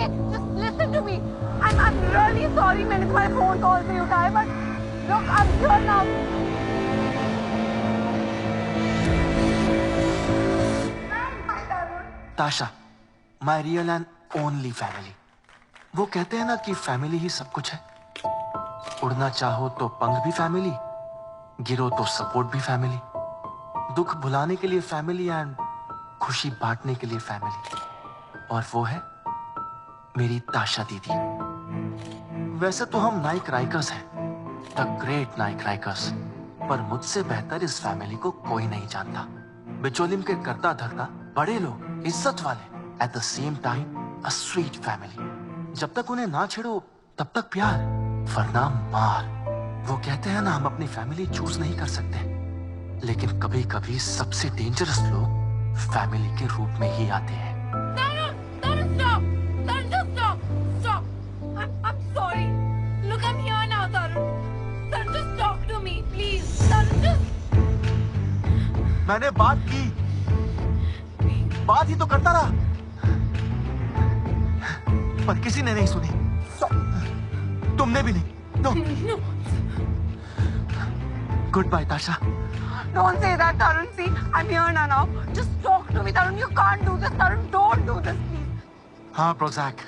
okay? Just listen to me. I'm really sorry मैंने तुम्हारे phone calls नहीं उठाए, but look, I'm here now. ताशा, my real and only family. वो कहते हैं ना कि फैमिली ही सब कुछ है। उड़ना चाहो तो पंख भी फैमिली, गिरो तो सपोर्ट भी फैमिली, दुख भुलाने के लिए फैमिली एंड खुशी बांटने के लिए फैमिली। और वो है मेरी ताशा दीदी। वैसे तो हम नाइक राइकर्स हैं, द ग्रेट नाइक राइकर्स, पर मुझसे बेहतर इस फैमिली को कोई नहीं जानता। बिचौलिम के करता धरता बड़े लोग, इज्जत वाले, at the same time a sweet family. जब तक उन्हें ना छेड़ो तब तक प्यार, वरना मार। वो कहते हैं ना, हम अपनी फैमिली चूज नहीं कर सकते, लेकिन कभी कभी सबसे डेंजरस लोग फैमिली के रूप में ही आते हैं। Tarun, stop! Tarun, just stop! Stop! I'm sorry. Look, I'm here now, Tarun. Tarun, just talk to me, please. Tarun, just... मैंने बात की, बात ही तो करता रहा, पर किसी ने नहीं सुनी। तुमने भी नहीं। नो। गुड बाय ताशा। Don't say that, Tarun. See, I'm here now. Just talk to me, Tarun. You can't do this, Tarun. Don't do this, please. हाँ, Prozac.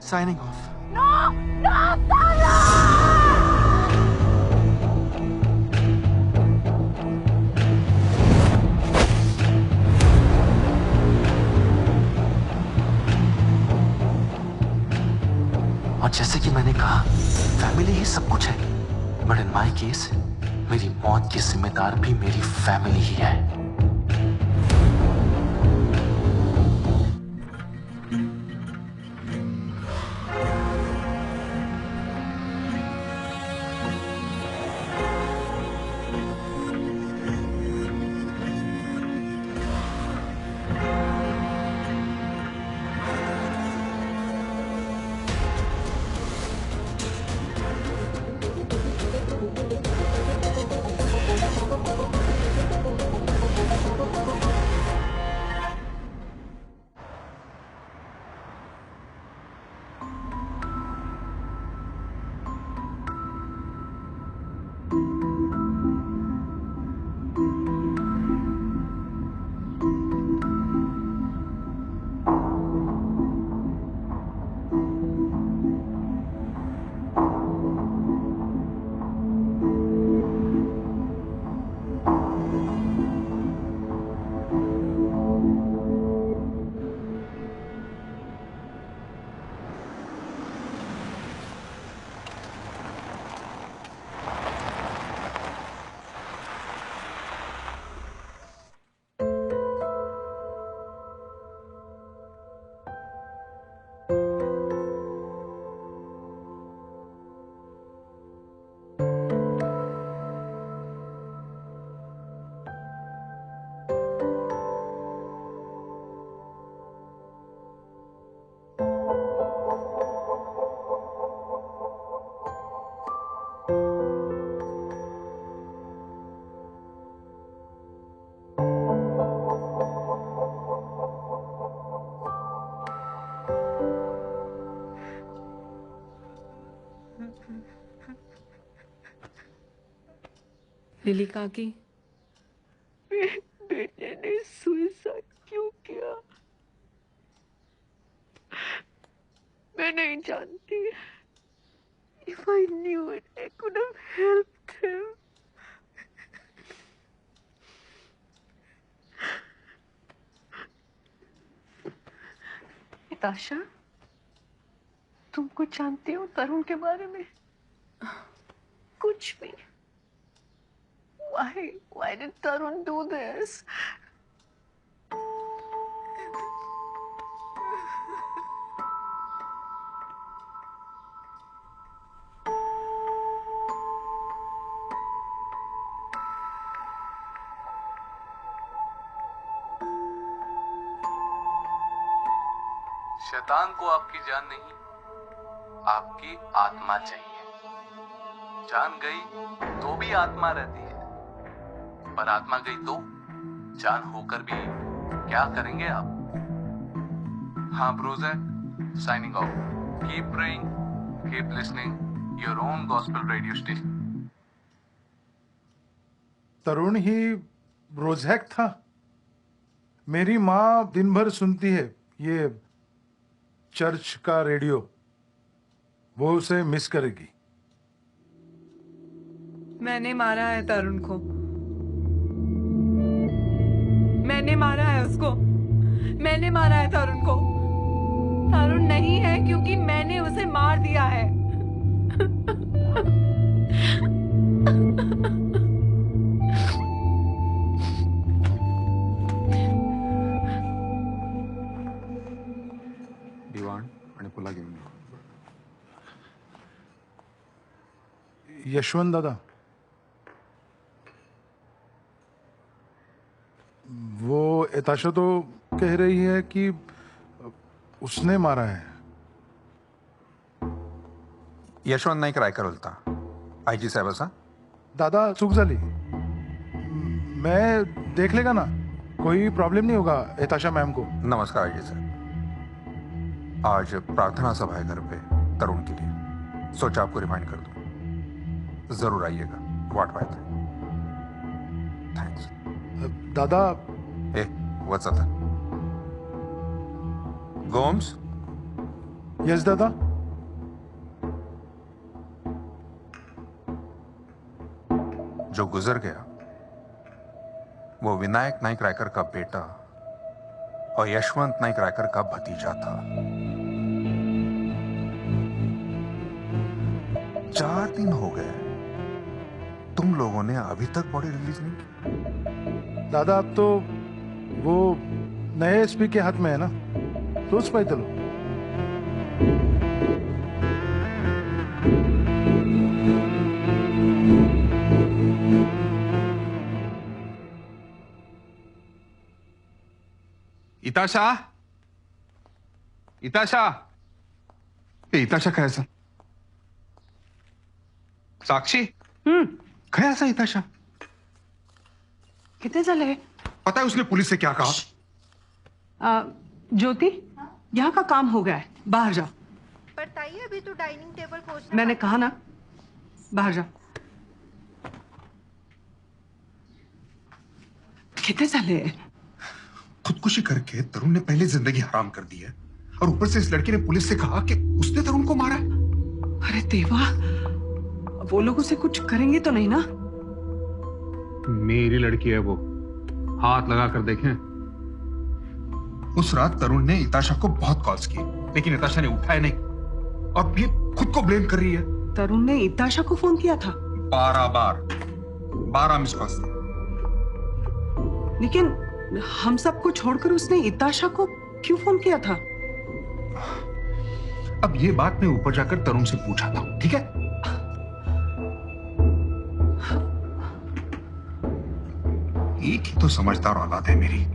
Signing off. No! No, Tarun! और जैसे कि मैंने कहा, family ही सब कुछ है, बट इन माय केस मेरी मौत की जिम्मेदार भी मेरी फैमिली ही है। लिली काकी, बेटे ने सुसाइड क्यों किया? मैं नहीं जानती। If I knew it, I could have helped him. ताशा, तुम कुछ जानती हो तरुण के बारे में? कुछ भी? Why did Tarun do this? शैतान को आपकी जान नहीं, आपकी आत्मा चाहिए। जान गई तो भी आत्मा रहती है, पर आत्मा गई तो जान होकर भी क्या करेंगे आप? हाँ Prozac, signing off. Keep praying, keep listening. Your own gospel radio station. तरुण ही रोजहैक था। मेरी माँ दिन भर सुनती है ये चर्च का रेडियो, वो उसे मिस करेगी। मैंने मारा है तरुण को, मैंने मारा है उसको, मैंने मारा है तरुण को। तरुण नहीं है क्योंकि मैंने उसे मार दिया है। दिवाण आणि पुला घेऊन ये. यशवंत दादा, वो एताशा तो कह रही है कि उसने मारा है। यशवंत नाईक रायकर बोलता, आयजी साहेब असा. दादा चूक झाली, मैं देख लेगा ना, कोई प्रॉब्लम नहीं होगा एताशा मैम को। नमस्कार आयजी साहब, आज प्रार्थना सभा है घर पे तरुण के लिए, सोचा आपको रिमाइंड कर दूं, जरूर आइएगा, वाट पाए थे। थैंक्स। दादा ए व्हाट्स अप गोम्स? यस दादा। जो गुजर गया वो विनायक नाइक रायकर का बेटा और यशवंत नाइक रायकर का भतीजा था। 4 दिन हो गए, तुम लोगों ने अभी तक बॉडी रिलीज नहीं की। दादा अब तो वो नए एसपी के हाथ में है ना, तो उस पर चलो। इताशा, इताशा, इताशा काय असं? साक्षी काय असं इताशा? कितने चले? पता है उसने पुलिस से क्या कहा? ज्योति, यहाँ का काम हो गया है, बाहर जाओ। पर ताई अभी तो डाइनिंग टेबल पोछना। मैंने कहा ना, बाहर जाओ। कितने चले? खुदकुशी करके तरुण ने पहले जिंदगी हराम कर दी है और ऊपर से इस लड़के ने पुलिस से कहा कि उसने तरुण को मारा है। अरे देवा, वो लोग उसे कुछ करेंगे तो नहीं ना? मेरी लड़की है वो, हाथ लगा कर देखें। उस रात तरुण ने इताशा को बहुत कॉल्स किए, लेकिन इताशा ने उठाया नहीं और फिर खुद को ब्लेम कर रही है। तरुण ने इताशा को फोन किया था 12 बार, 12 मिस कॉल्स। लेकिन हम सबको छोड़कर उसने इताशा को क्यों फोन किया था? अब ये बात मैं ऊपर जाकर तरुण से पूछा था, ठीक है? एक ही तो समझदार औलाद है मेरी।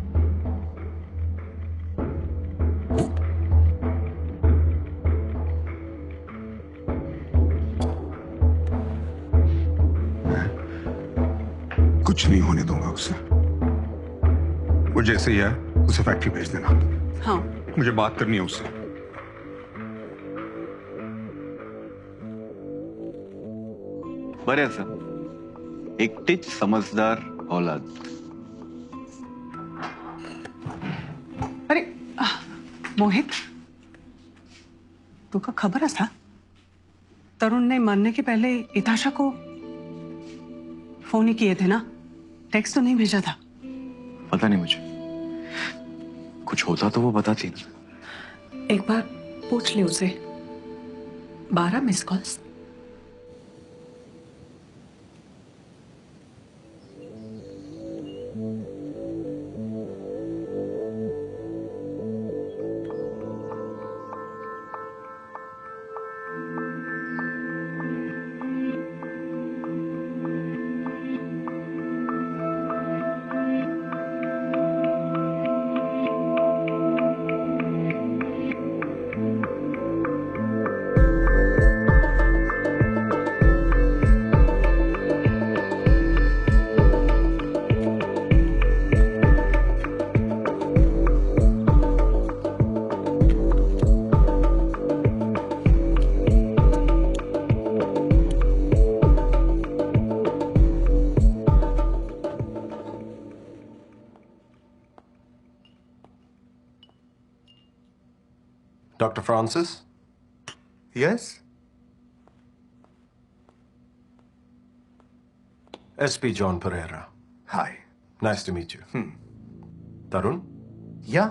कुछ नहीं होने दूंगा उसे। वो जैसे ही है उसे फैक्ट्री भेज देना। हाँ, मुझे बात करनी है उससे। बऱ्याच एकटीच समजदार औलाद. अरे मोहित, तुका खबर असा तरुण ने मरने के पहले इताशा को फोन ही किए थे ना? टेक्स्ट तो नहीं भेजा था? पता नहीं मुझे, कुछ होता तो वो बताती ना. एक बार पूछ ले उसे। 12 miss calls. Dr. Francis? Yes? SP John Pereira. Hi. Nice to meet you. Tarun? Yeah?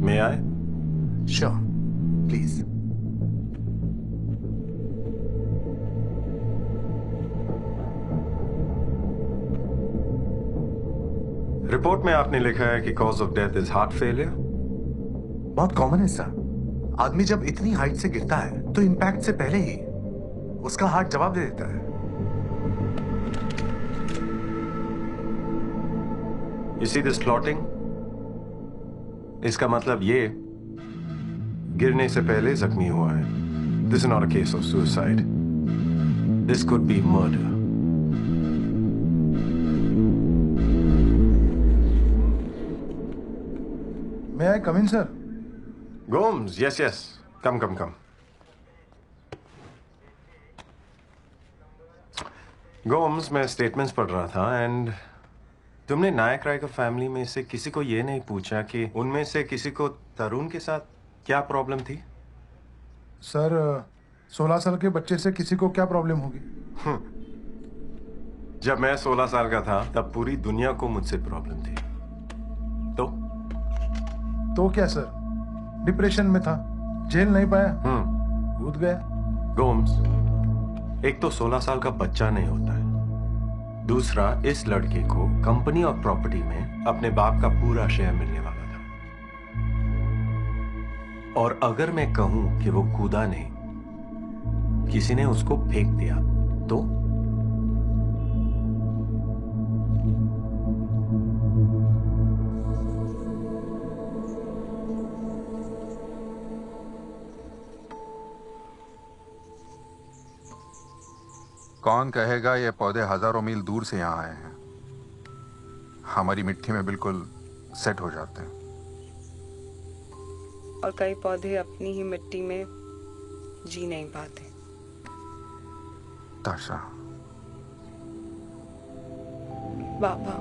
May I? Sure. Please. Report में आपने लिखा है कि cause of death is heart failure. बहुत कॉमन है सर। आदमी जब इतनी हाइट से गिरता है तो इम्पैक्ट से पहले ही उसका हार्ट जवाब दे देता है। You see this clotting? इसका मतलब ये गिरने से पहले जख्मी हुआ है। This is not a case of suicide. This could be murder. May I come in, sir? Gomes, yes. Come. Gomes, मैं स्टेटमेंट्स पढ़ रहा था एंड तुमने नायक राय का फैमिली में से किसी को ये नहीं पूछा कि उनमें से किसी को तरुण के साथ क्या प्रॉब्लम थी? सर 16 साल के बच्चे से किसी को क्या प्रॉब्लम होगी? जब मैं 16 साल का था तब पूरी दुनिया को मुझसे प्रॉब्लम थी। तो क्या सर, डिप्रेशन में था, झेल नहीं पाया, कूद गया। गोम्स, एक तो 16 साल का बच्चा नहीं होता है, दूसरा इस लड़के को कंपनी और प्रॉपर्टी में अपने बाप का पूरा शेयर मिलने वाला था। और अगर मैं कहूं कि वो कूदा नहीं, किसी ने उसको फेंक दिया तो कौन कहेगा ये पौधे हजारों मील दूर से यहाँ आए हैं, हमारी मिट्टी में बिल्कुल सेट हो जाते हैं। और कई पौधे अपनी ही मिट्टी में जी नहीं पाते। ताशा, बाबा,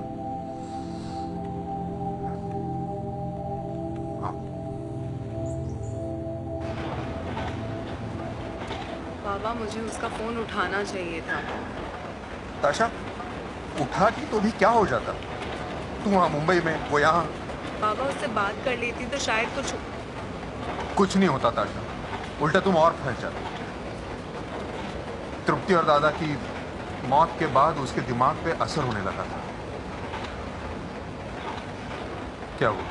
बाबा मुझे उसका फोन उठाना चाहिए था। ताशा, उठाती तो भी क्या हो जाता? तू वहां मुंबई में, वो यहाँ। बाबा उससे बात कर लेती तो शायद कुछ नहीं होता ताशा, उल्टा तुम और फंस जाते। तृप्ति और दादा की मौत के बाद उसके दिमाग पे असर होने लगा था। क्या हुआ?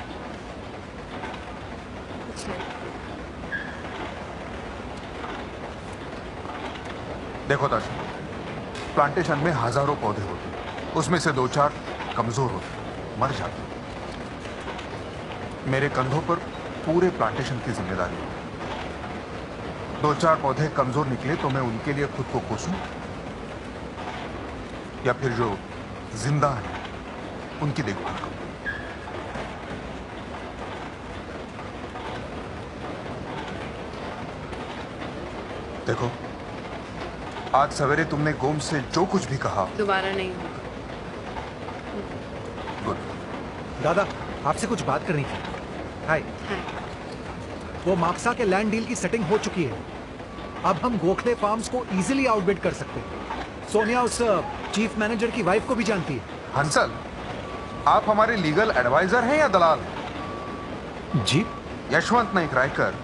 देखो ताशा, प्लांटेशन में हजारों पौधे होते, उसमें से 2-4 कमजोर होते, मर जाते। मेरे कंधों पर पूरे प्लांटेशन की जिम्मेदारी है। 2-4 पौधे कमजोर निकले तो मैं उनके लिए खुद को कोसूं, या फिर जो जिंदा है उनकी देखभाल करूं। देखो, आज सवेरे तुमने गोम्स से जो कुछ भी कहा दोबारा नहीं होगा। गुड। दादा, आपसे कुछ बात करनी थी। हाय। वो माक्सा के लैंड डील की सेटिंग हो चुकी है। अब हम गोखले फार्म्स को इजीली आउटबिड कर सकते हैं। सोनिया उस चीफ मैनेजर की वाइफ को भी जानती है। हंसल, आप हमारे लीगल एडवाइजर हैं या दलाल? जी। यशवंत नाइक रायकर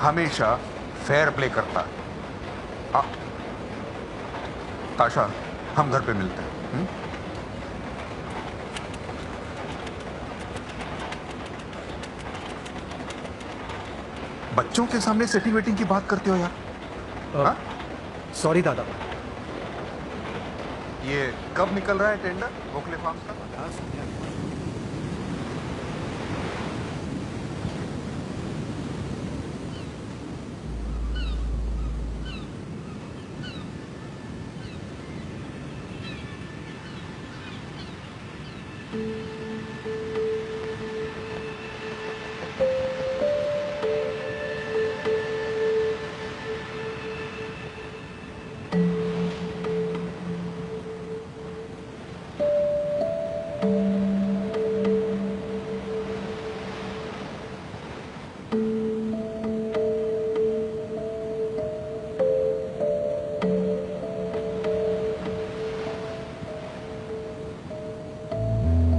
हमेशा फेयर प्ले करता है। ताशा, हम घर पे मिलते हैं। बच्चों के सामने सेटिंग वेटिंग की बात करते हो यार। सॉरी दादा। ये कब निकल रहा है टेंडर गोखले फार्म्स का?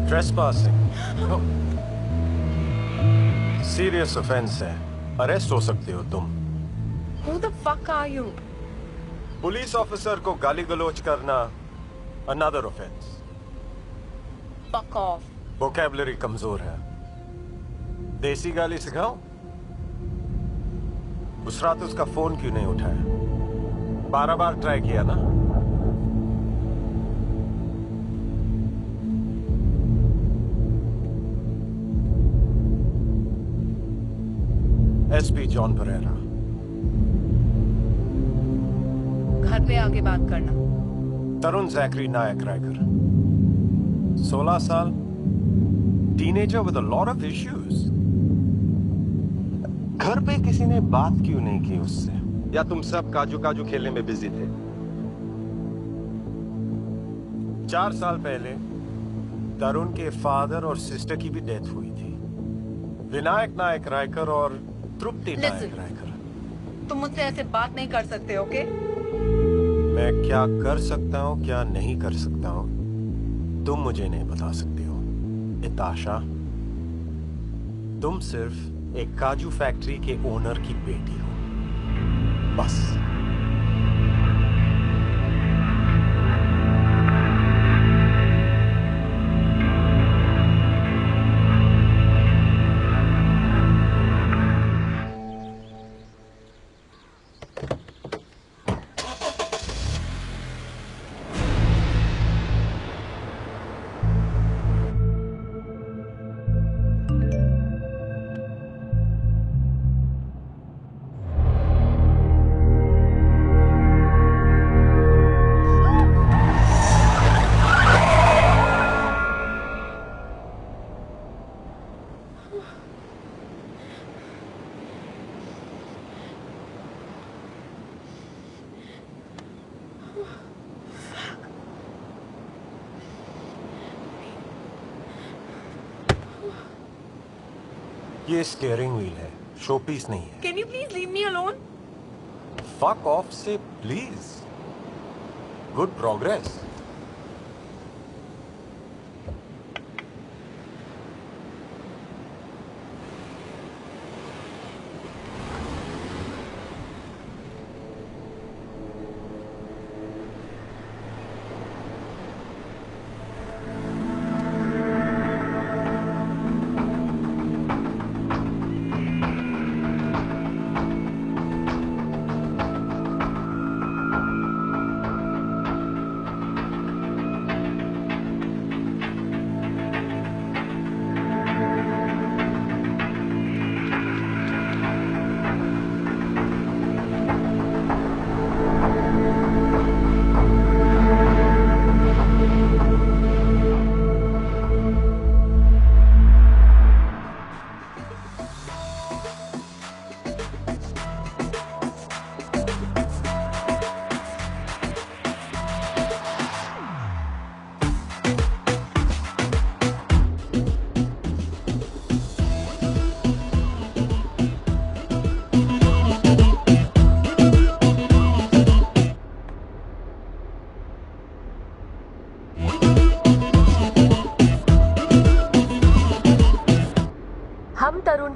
ट्रेसपासिंग सीरियस ऑफेंस है, अरेस्ट हो सकते हो तुम। Who the fuck are you? Police officer को गाली गलौज करना another offence. Fuck off. Vocabulary कमजोर है, देसी गाली सिखाओ। उस रात उसका फोन क्यों नहीं उठाया? 12 बार ट्राई किया ना? एसपी जॉन परेरा, घर पे आके बात करना। तरुण जैकरी नायक रायकर, 16 साल, teenager with a lot of issues. घर पे किसी ने बात क्यों नहीं की उससे? या तुम सब काजू काजू खेलने में बिजी थे? 4 साल पहले तरुण के फादर और सिस्टर की भी डेथ हुई थी, विनायक नायक रायकर और तृप्ति नायक रायकर। तुम मुझसे ऐसे बात नहीं कर सकते, ओके? मैं क्या कर सकता हूँ क्या नहीं कर सकता हूँ तुम मुझे नहीं बता सकते हो इताशा। तुम सिर्फ एक काजू फैक्ट्री के ओनर की बेटी हो, बस। ये स्टीयरिंग व्हील है, शो पीस नहीं है। Can you please leave me alone? Fuck off से प्लीज। Good progress.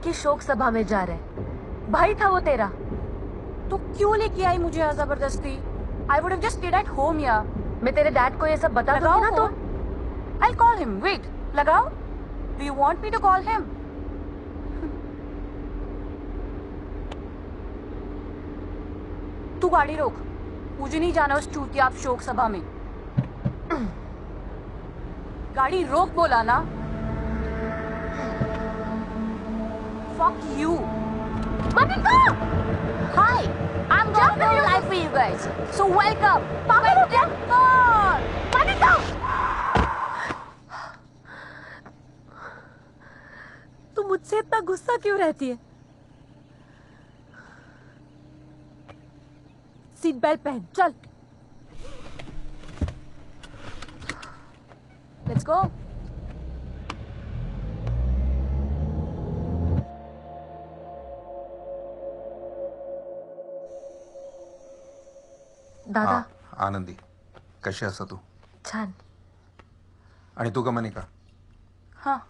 की शोक सभा में जा रहे। भाई था वो तेरा, तो क्यों लेके आई मुझे यहाँ जबरदस्ती? I would have just stayed at home यार। मैं तेरे डैड को ये सब बता दूंगी ना तो I'll call him. Wait, लगाओ। Do you want me to call him? तू गाड़ी रोक, मुझे नहीं जाना उस चूतिया शोक सभा में। गाड़ी रोक बोला ना। Fuck you. Monica! Hi, I'm just very live for you guys. So welcome. Welcome. Monica! तू मुझसे इतना गुस्सा क्यों रहती है? सीट बेल्ट पहन, चल। Let's go. दादा, आनंदी, कशी आहेस तू? छान. आणि तू का मनिका? हाँ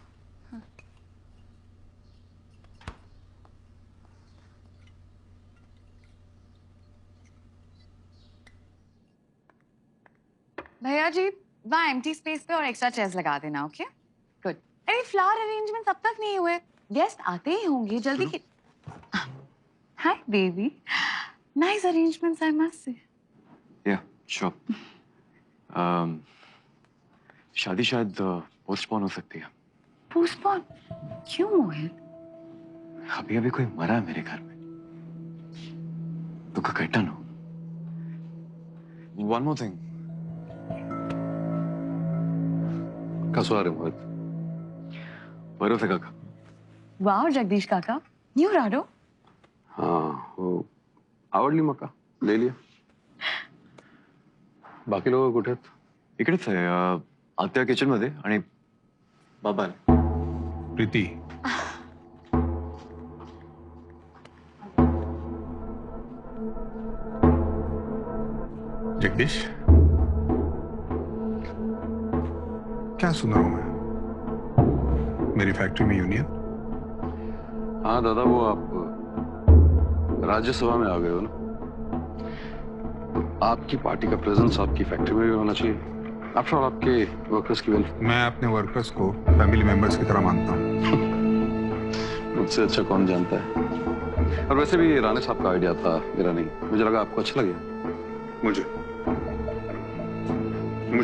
भैया जी वहाँ एम्प्टी स्पेस पे और एक्स्ट्रा चेयर्स लगा देना, ओके? गुड। अरे फ्लावर अरेंजमेंट अब तक नहीं हुए, गेस्ट आते ही होंगे जल्दी की। Hi baby, nice arrangements I must say. या श्योर। शादी शायद पोस्टपोन हो सकती है। पोस्टपोन? क्यों मोहित? अभी अभी कोई मरा है मेरे घर में, तो ककट्टा नो। One more thing. कसं आहे रे मोहित? बरोबर काका. वाह जगदीश काका, न्यू राडो. हाँ हो आवडली मका, ले लिया. बाकी लोक कुठे आहेत? इकडेच आहे, आत्या किचन मध्ये आणि बाबा. प्रीति, जगदीश, क्या सुन रहा हूं मैं? मेरी फैक्ट्री में यूनियन? हाँ दादा, वो आप राज्यसभा में आ गए हो ना, आपकी पार्टी का प्रेजेंस आपकी फैक्ट्री में भी होना चाहिए. आफ्टर ऑल आपके वर्कर्स की वेलफेयर. मैं अपने वर्कर्स को फैमिली मेंबर्स की तरह मानता हूँ. मुझसे अच्छा कौन जानता है. और वैसे भी राणे साहब का आइडिया था, मेरा नहीं. मुझे लगा आपको अच्छा लगेगा. मुझे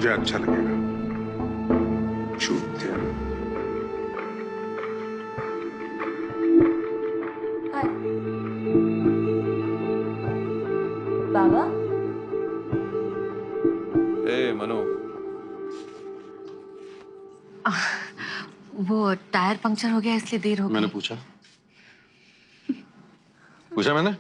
अच्छा लगेगा. बाबा. ए मनु, वो टायर पंक्चर हो गया इसलिए देर हो गई. मैंने पूछा मैंने.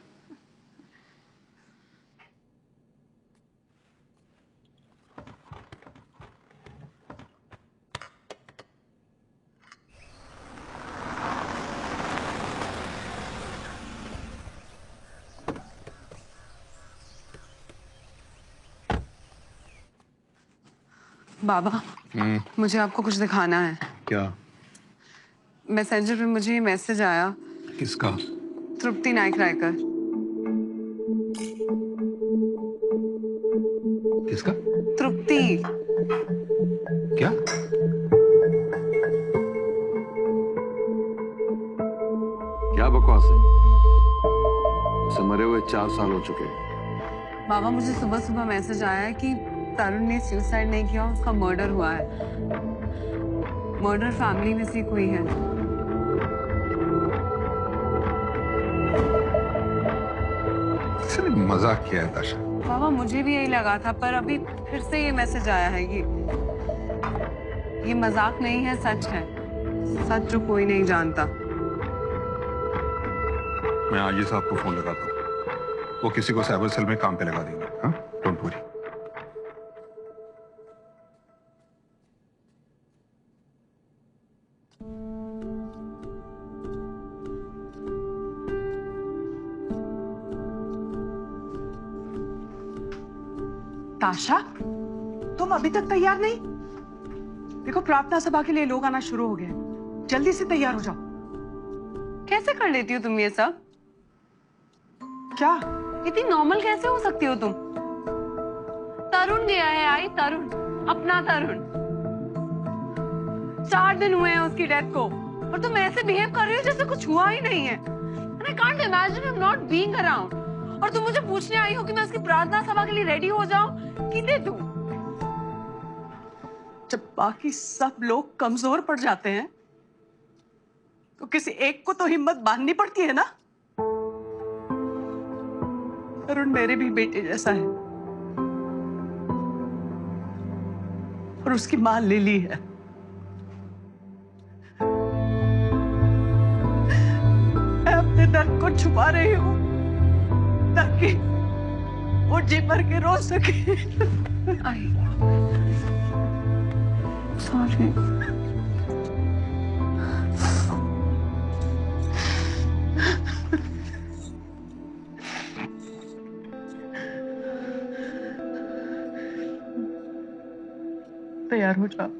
बाबा, मुझे आपको कुछ दिखाना है. क्या? मैसेंजर पे मुझे ये मैसेज आया. किसका? तृप्ति नाइक रायकर. किसका? तृप्ति. क्या? क्या बकवास है. उसे मरे हुए 4 साल हो चुके हैं. बाबा, मुझे सुबह सुबह मैसेज आया है कि तरुण ने सुसाइड नहीं किया, उसका मर्डर हुआ है. मर्डर फैमिली में से कोई है. इसने मजाक किया है ताशा. बाबा, मुझे भी यही लगा था, पर अभी फिर से ये मैसेज आया है. ये मजाक नहीं है, सच है. सच जो कोई नहीं जानता. मैं आजी साहब को फोन लगाता हूँ. वो किसी को साइबर सेल में काम पे लगा देंगे. हाँ, डोंट वरी. ताशा, तुम अभी तक तैयार नहीं? देखो, प्रार्थना सभा के लिए लोग आना शुरू हो गए. जल्दी से तैयार हो जाओ. कैसे कर लेती हो तुम ये सब? क्या? इतनी नॉर्मल कैसे हो सकती हो तुम? तरुण गया है. आई तरुण, अपना तरुण. 4 दिन हुए हैं उसकी डेथ को, और तुम ऐसे बिहेव कर रही हो जैसे कुछ हुआ ही नहीं है. I can't imagine him not being around. और तुम मुझे पूछने आई हो कि मैं उसकी प्रार्थना सभा के लिए रेडी हो जाऊं? कितने तुम? जब बाकी सब लोग कमजोर पड़ जाते हैं, तो किसी एक को तो हिम्मत बांधनी पड़ती है ना. अरुण मेरे भी बेटे जैसा है, और उसकी मां लिली है. मैं अपने दर्द को छुपा रही हूँ ताकि वो जी भर के रो सके. सॉरी. तैयार हो जाओ.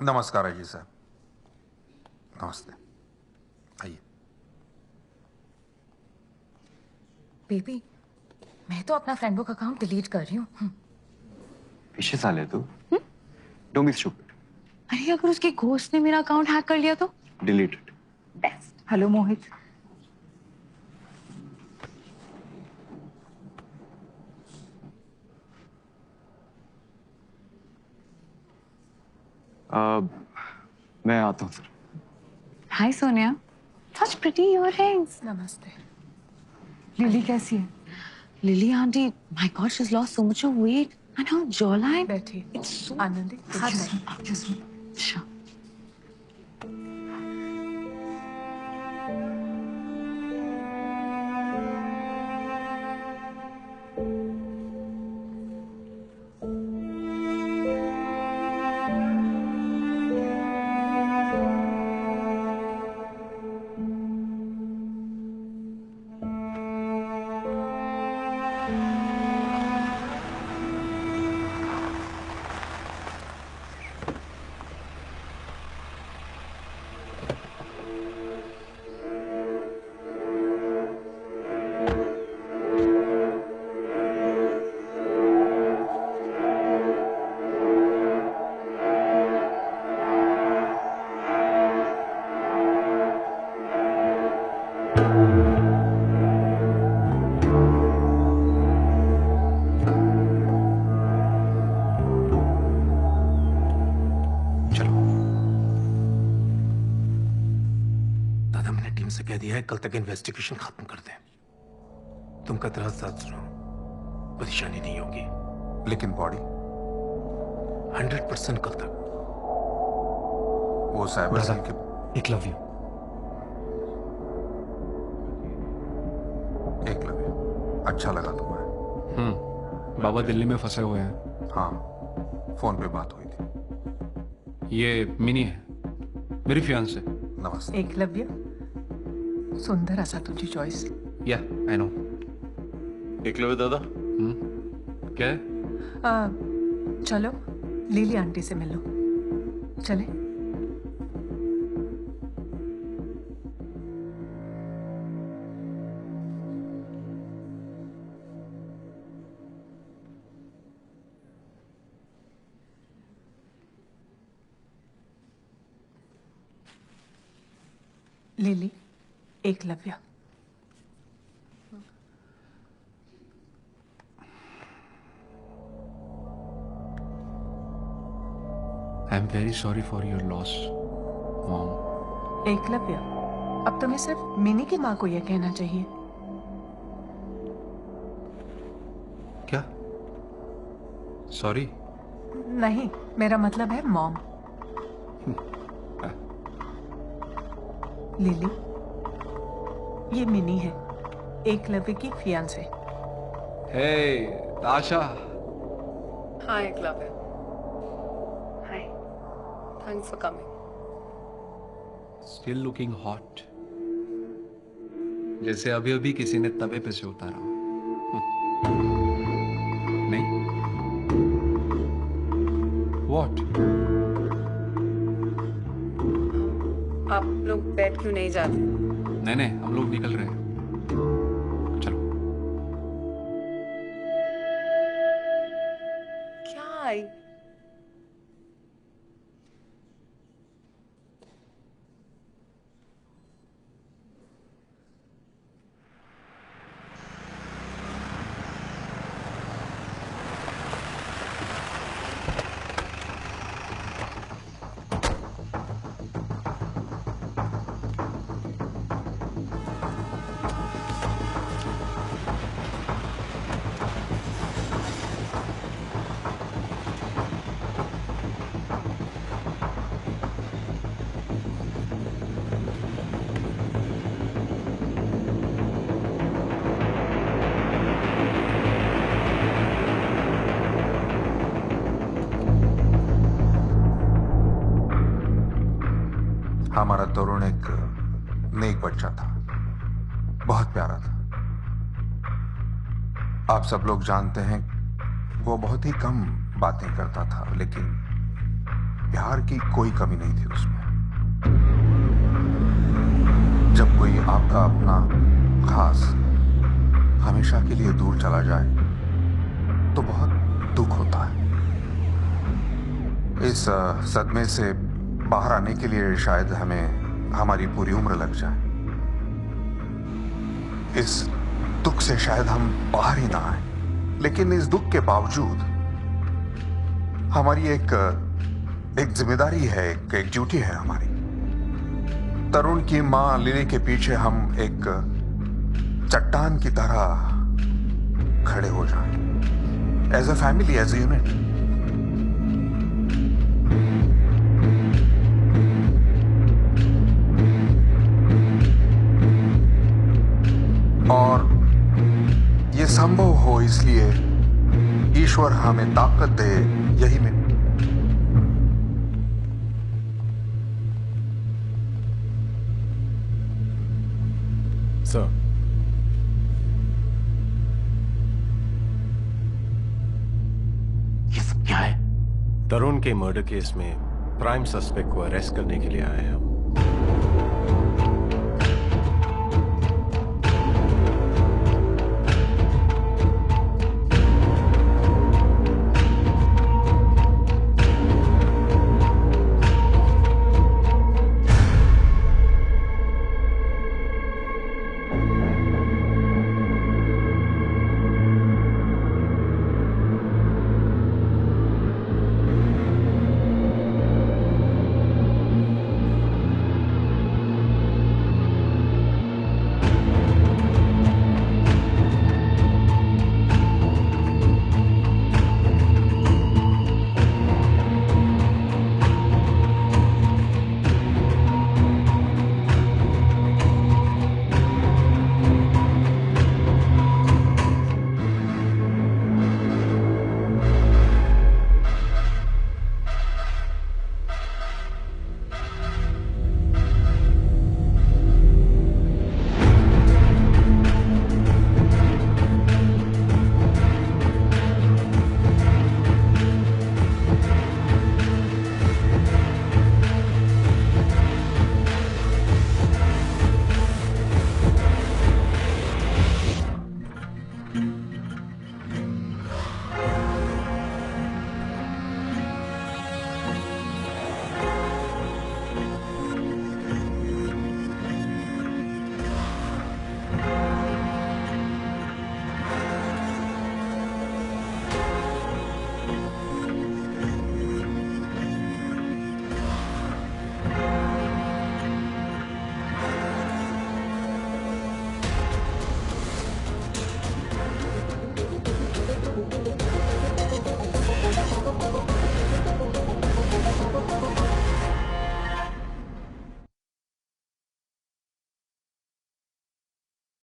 नमस्कार अजय साहब। नमस्ते, आइए। बेबी, मैं तो अपना फ्रेंड बुक अकाउंट डिलीट कर रही हूँ। पीछे साले तू। Don't be stupid. अरे अगर उसके घोस्ट ने मेरा अकाउंट हैक कर लिया तो? Delete it. बेस्ट। हेलो मोहित। मैं आता हूँ सर। हाय सोनिया। Such pretty earrings. नमस्ते। लिली कैसी है? Lily aunty, my God, she's lost so much of weight and her jawline. बैठी। It's so. आनंदी, हाथ में। Sure. से कह दिया है कल तक इन्वेस्टिगेशन खत्म कर दें। तुम कतरा साथ रहो, परेशानी नहीं होगी। लेकिन बॉडी 100% कल तक। वो साइबर सेल के एकलव्य। एकलव्य, अच्छा लगा तुम्हें। बाबा दिल्ली में फंसे हुए हैं। हाँ, फोन पे बात हुई थी। ये मिनी है, मेरी फियांसे। नमस्ते। एकलव्य, सुंदर असा तुझी चॉइस। या आई नो। एकलव्य दादा। क्या है? चलो लीली आंटी से मिल लो। चले। Lily, Eklavya. I am very sorry for your loss mom. Eklavya, अब तुम्हें सिर्फ मिनी की माँ को यह कहना चाहिए। क्या? सॉरी? नहीं, मेरा मतलब है मॉम। लिली, ये मिनी है, एकलव्य की fiancee. Hey Tasha. Hi Eklavya. Hi, thanks for coming. Still looking hot, जैसे अभी अभी किसी ने तवे पे से उतारा। नहीं? व्हाट? आप लोग बेड क्यों नहीं जाते? नहीं, हम लोग निकल रहे हैं। चलो। क्या आई? हमारा तरुण एक नेक बच्चा था, बहुत प्यारा था। आप सब लोग जानते हैं वो बहुत ही कम बातें करता था, लेकिन प्यार की कोई कमी नहीं थी उसमें। जब कोई आपका अपना खास हमेशा के लिए दूर चला जाए तो बहुत दुख होता है। इस सदमे से बाहर आने के लिए शायद हमें हमारी पूरी उम्र लग जाए। इस दुख से शायद हम बाहर ही ना आए, लेकिन इस दुख के बावजूद हमारी एक जिम्मेदारी है, एक ड्यूटी है हमारी। तरुण की मां लिली के पीछे हम एक चट्टान की तरह खड़े हो जाएं, as a family, as a unit. और ये संभव हो इसलिए ईश्वर हमें ताकत दे, यही में। सर, ये सब क्या है? तरुण के मर्डर केस में प्राइम सस्पेक्ट को अरेस्ट करने के लिए आए हैं हम।